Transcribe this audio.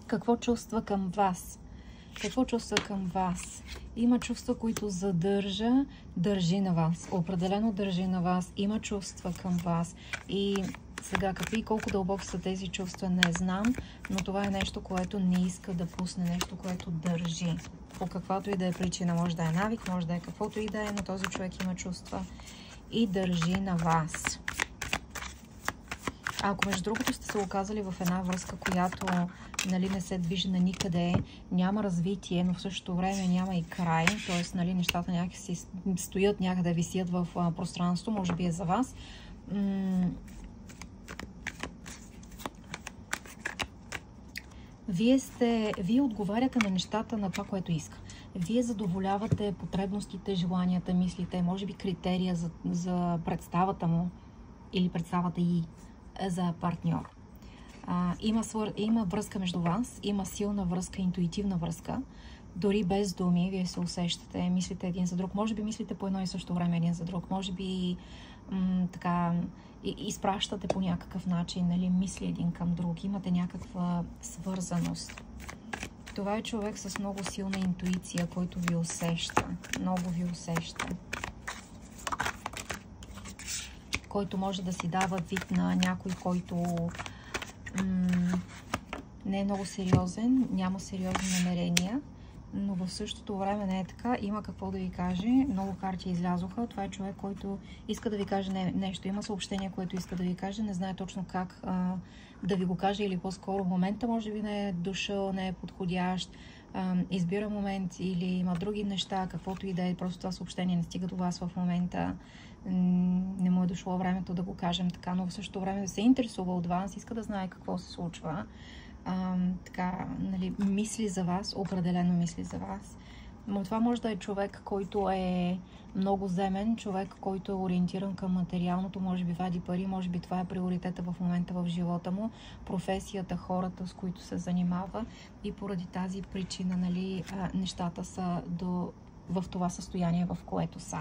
Какво чувства към вас? Какво чувства към вас? Има чувства, които задържа, държи на вас. Определено държи на вас. Има чувства към вас. И сега какви и колко дълбоки са тези чувства, не знам, но това е нещо, което не иска да пусне, нещо, което държи. По каквато и да е причина, може да е навик, може да е каквото и да е, но този човек има чувства и държи на вас. Ако между другото сте се оказали в една връзка, която не се движи на никъде, няма развитие, но в същото време няма и край, т.е. нещата някакси стоят някъде, висят в пространството, може би е за вас. Вие отговаряте на нещата, на това, което иска. Вие задоволявате потребностите, желанията, мислите, може би критерия за представата му или представата и за партньор. Има връзка между вас, има силна връзка, интуитивна връзка. Дори без думи, вие се усещате, мислите един за друг. Може би мислите по едно и също време един за друг. Може би така изпращате по някакъв начин, мисли един към друг. Имате някаква свързаност. Това е човек с много силна интуиция, който ви усеща. Много ви усеща. Който може да си дава вид на някой, който не е много сериозен, няма сериозни намерения, но в същото време не е така. Има какво да ви каже. Много карти излязоха. Това е човек, който иска да ви каже нещо. Има съобщение, което иска да ви каже. Не знае точно как да ви го каже или по-скоро в момента може би не е дошъл, не е подходящ. Избира момент или има други неща, каквото и да е. Просто това съобщение не стига до вас в момента. Не му е дошло времето да го кажем така, но в същото време се интересува от вас, иска да знае какво се случва. Мисли за вас, определено мисли за вас. Но това може да е човек, който е много земен, човек, който е ориентиран към материалното, може би вади пари, може би това е приоритета в момента в живота му, професията, хората, с които се занимава и поради тази причина нещата са в това състояние, в което са.